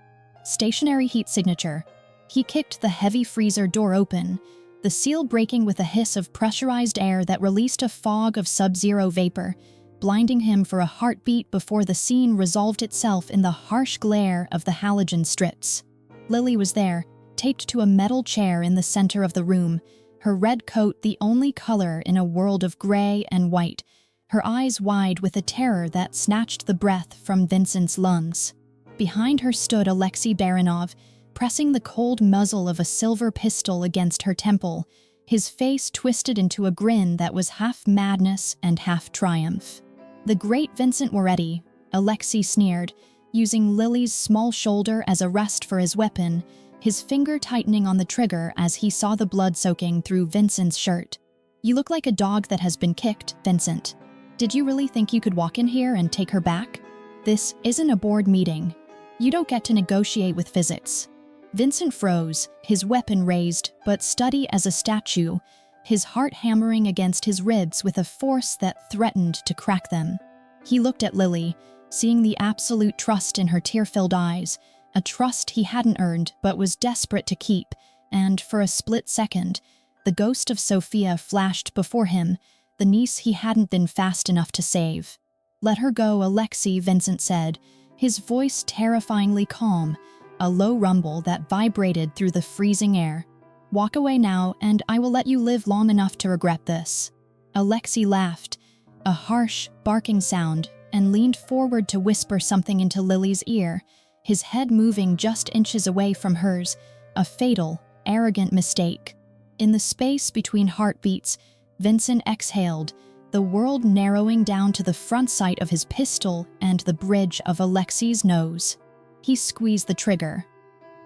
stationary heat signature. He kicked the heavy freezer door open, the seal breaking with a hiss of pressurized air that released a fog of sub-zero vapor, blinding him for a heartbeat before the scene resolved itself in the harsh glare of the halogen strips. Lily was there, taped to a metal chair in the center of the room, her red coat the only color in a world of gray and white, her eyes wide with a terror that snatched the breath from Vincent's lungs. Behind her stood Alexei Baranov, pressing the cold muzzle of a silver pistol against her temple, his face twisted into a grin that was half madness and half triumph. "The great Vincent Moretti," Alexei sneered, using Lily's small shoulder as a rest for his weapon, his finger tightening on the trigger as he saw the blood soaking through Vincent's shirt. "You look like a dog that has been kicked, Vincent. Did you really think you could walk in here and take her back? This isn't a board meeting. You don't get to negotiate with physics." Vincent froze, his weapon raised, but steady as a statue, his heart hammering against his ribs with a force that threatened to crack them. He looked at Lily, seeing the absolute trust in her tear-filled eyes, a trust he hadn't earned but was desperate to keep, and for a split second, the ghost of Sophia flashed before him, the niece he hadn't been fast enough to save. "Let her go, Alexei," Vincent said, his voice terrifyingly calm, a low rumble that vibrated through the freezing air. "Walk away now, and I will let you live long enough to regret this." Alexei laughed, a harsh, barking sound, and leaned forward to whisper something into Lily's ear, his head moving just inches away from hers, a fatal, arrogant mistake. In the space between heartbeats, Vincent exhaled, the world narrowing down to the front sight of his pistol and the bridge of Alexei's nose. He squeezed the trigger.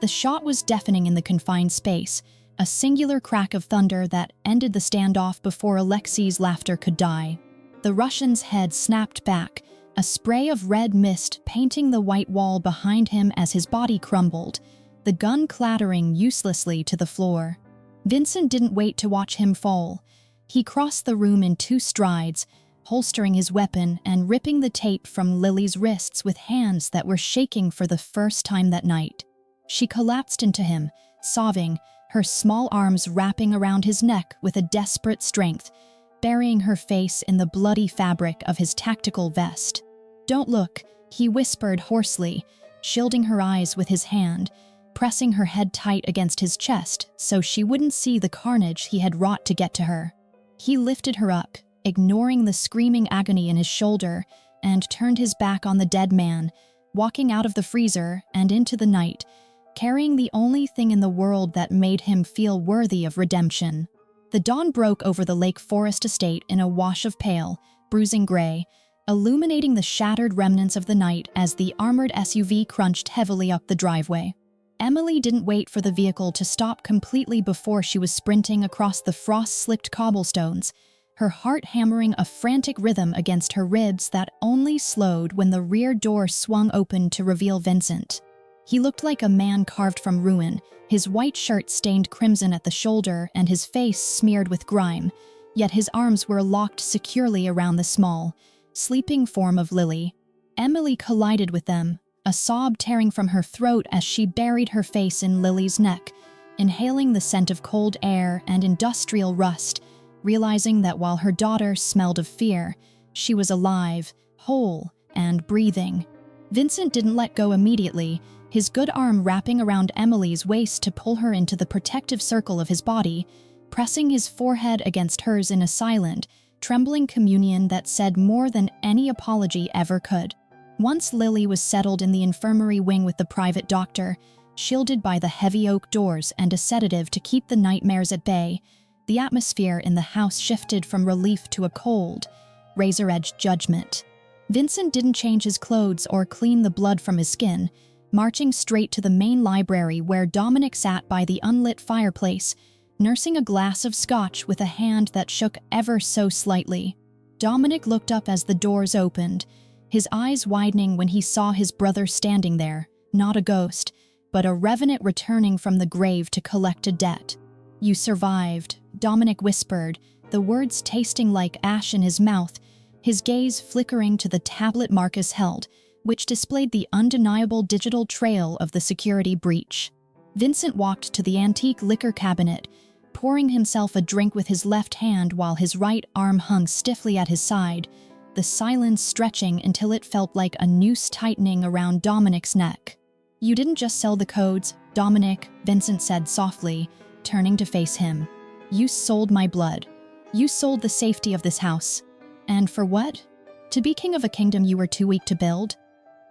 The shot was deafening in the confined space, a singular crack of thunder that ended the standoff before Alexei's laughter could die. The Russian's head snapped back, a spray of red mist painting the white wall behind him as his body crumbled, the gun clattering uselessly to the floor. Vincent didn't wait to watch him fall. He crossed the room in 2 strides, holstering his weapon and ripping the tape from Lily's wrists with hands that were shaking for the first time that night. She collapsed into him, sobbing, her small arms wrapping around his neck with a desperate strength, burying her face in the bloody fabric of his tactical vest. "Don't look," he whispered hoarsely, shielding her eyes with his hand, pressing her head tight against his chest so she wouldn't see the carnage he had wrought to get to her. He lifted her up, ignoring the screaming agony in his shoulder, and turned his back on the dead man, walking out of the freezer and into the night, carrying the only thing in the world that made him feel worthy of redemption. The dawn broke over the Lake Forest estate in a wash of pale, bruising gray, illuminating the shattered remnants of the night as the armored SUV crunched heavily up the driveway. Emily didn't wait for the vehicle to stop completely before she was sprinting across the frost-slicked cobblestones, her heart hammering a frantic rhythm against her ribs that only slowed when the rear door swung open to reveal Vincent. He looked like a man carved from ruin, his white shirt stained crimson at the shoulder and his face smeared with grime, yet his arms were locked securely around the small, sleeping form of Lily. Emily collided with them, a sob tearing from her throat as she buried her face in Lily's neck, inhaling the scent of cold air and industrial rust, realizing that while her daughter smelled of fear, she was alive, whole, and breathing. Vincent didn't let go immediately, his good arm wrapping around Emily's waist to pull her into the protective circle of his body, pressing his forehead against hers in a silent, trembling communion that said more than any apology ever could. Once Lily was settled in the infirmary wing with the private doctor, shielded by the heavy oak doors and a sedative to keep the nightmares at bay, the atmosphere in the house shifted from relief to a cold, razor-edged judgment. Vincent didn't change his clothes or clean the blood from his skin, marching straight to the main library where Dominic sat by the unlit fireplace, nursing a glass of scotch with a hand that shook ever so slightly. Dominic looked up as the doors opened, his eyes widening when he saw his brother standing there, not a ghost, but a revenant returning from the grave to collect a debt. "You survived," Dominic whispered, the words tasting like ash in his mouth, his gaze flickering to the tablet Marcus held, which displayed the undeniable digital trail of the security breach. Vincent walked to the antique liquor cabinet, pouring himself a drink with his left hand while his right arm hung stiffly at his side, the silence stretching until it felt like a noose tightening around Dominic's neck. You didn't just sell the codes, Dominic, Vincent said softly, turning to face him. You sold my blood. You sold the safety of this house. And for what? To be king of a kingdom you were too weak to build?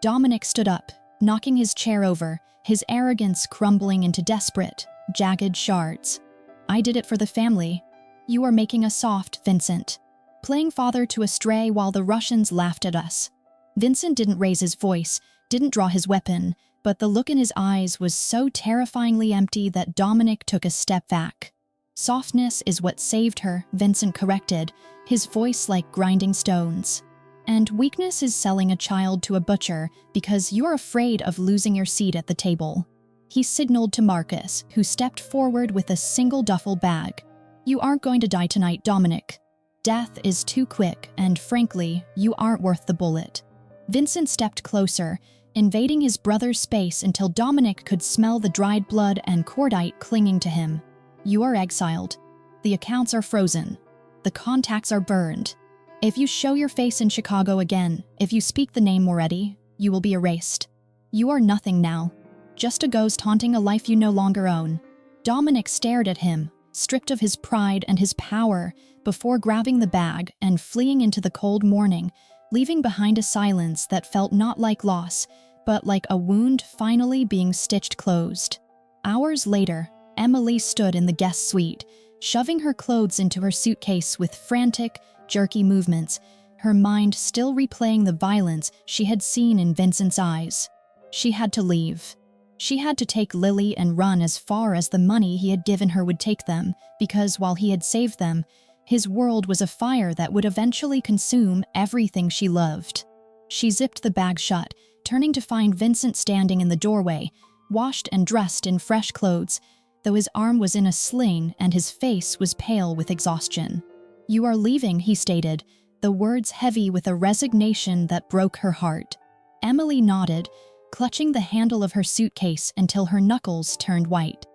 Dominic stood up, knocking his chair over, his arrogance crumbling into desperate, jagged shards. I did it for the family. You are making us soft, Vincent. Playing father to a stray while the Russians laughed at us. Vincent didn't raise his voice, didn't draw his weapon, but the look in his eyes was so terrifyingly empty that Dominic took a step back. Softness is what saved her, Vincent corrected, his voice like grinding stones. And weakness is selling a child to a butcher because you're afraid of losing your seat at the table. He signaled to Marcus, who stepped forward with a single duffel bag. You aren't going to die tonight, Dominic. Death is too quick, and frankly, you aren't worth the bullet. Vincent stepped closer, invading his brother's space until Dominic could smell the dried blood and cordite clinging to him. You are exiled. The accounts are frozen. The contacts are burned. If you show your face in Chicago again, if you speak the name Moretti, you will be erased. You are nothing now. Just a ghost haunting a life you no longer own. Dominic stared at him, stripped of his pride and his power, before grabbing the bag and fleeing into the cold morning, leaving behind a silence that felt not like loss, but like a wound finally being stitched closed. Hours later, Emily stood in the guest suite, shoving her clothes into her suitcase with frantic, jerky movements, her mind still replaying the violence she had seen in Vincent's eyes. She had to leave. She had to take Lily and run as far as the money he had given her would take them, because while he had saved them, his world was a fire that would eventually consume everything she loved. She zipped the bag shut, turning to find Vincent standing in the doorway, washed and dressed in fresh clothes, though his arm was in a sling and his face was pale with exhaustion. You are leaving, he stated, the words heavy with a resignation that broke her heart. Emily nodded, clutching the handle of her suitcase until her knuckles turned white.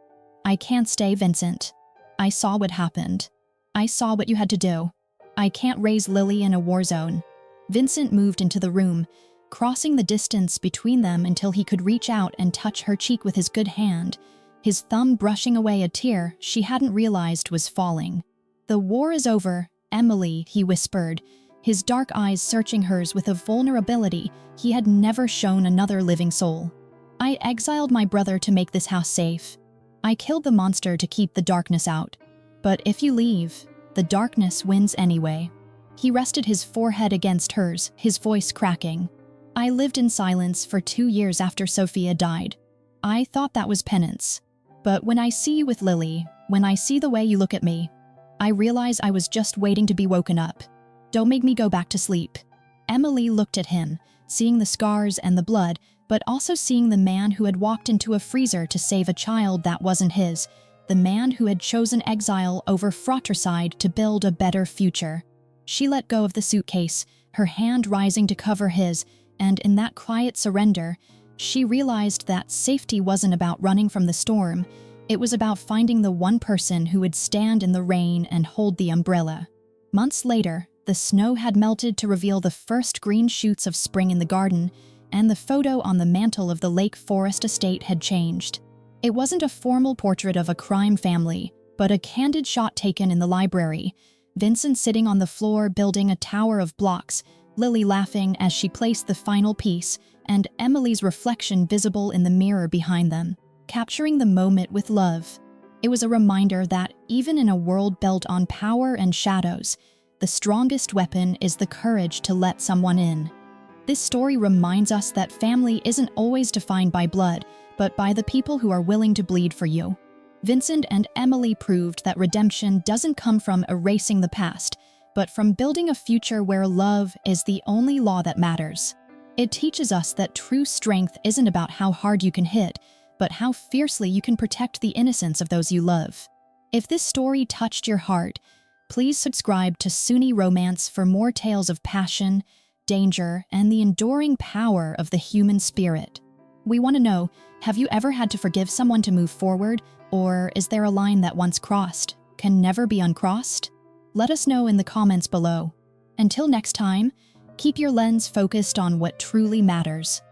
I can't stay, Vincent. I saw what happened. I saw what you had to do. I can't raise Lily in a war zone. Vincent moved into the room, crossing the distance between them until he could reach out and touch her cheek with his good hand, his thumb brushing away a tear she hadn't realized was falling. The war is over, Emily, he whispered, his dark eyes searching hers with a vulnerability he had never shown another living soul. I exiled my brother to make this house safe. I killed the monster to keep the darkness out. But if you leave, the darkness wins anyway. He rested his forehead against hers, his voice cracking. I lived in silence for 2 years after Sophia died. I thought that was penance. But when I see you with Lily, when I see the way you look at me, I realize I was just waiting to be woken up. Don't make me go back to sleep. Emily looked at him, seeing the scars and the blood, but also seeing the man who had walked into a freezer to save a child that wasn't his, the man who had chosen exile over fratricide to build a better future. She let go of the suitcase, her hand rising to cover his, and in that quiet surrender, she realized that safety wasn't about running from the storm. It was about finding the one person who would stand in the rain and hold the umbrella. Months later, the snow had melted to reveal the first green shoots of spring in the garden, and the photo on the mantle of the Lake Forest estate had changed. It wasn't a formal portrait of a crime family, but a candid shot taken in the library. Vincent sitting on the floor building a tower of blocks, Lily laughing as she placed the final piece, and Emily's reflection visible in the mirror behind them, capturing the moment with love. It was a reminder that, even in a world built on power and shadows, the strongest weapon is the courage to let someone in. This story reminds us that family isn't always defined by blood, but by the people who are willing to bleed for you. Vincent and Emily proved that redemption doesn't come from erasing the past, but from building a future where love is the only law that matters. It teaches us that true strength isn't about how hard you can hit, but how fiercely you can protect the innocence of those you love. If this story touched your heart, please subscribe to Sunni Romance for more tales of passion, danger, and the enduring power of the human spirit. We want to know, have you ever had to forgive someone to move forward, or is there a line that once crossed can never be uncrossed? Let us know in the comments below. Until next time, keep your lens focused on what truly matters.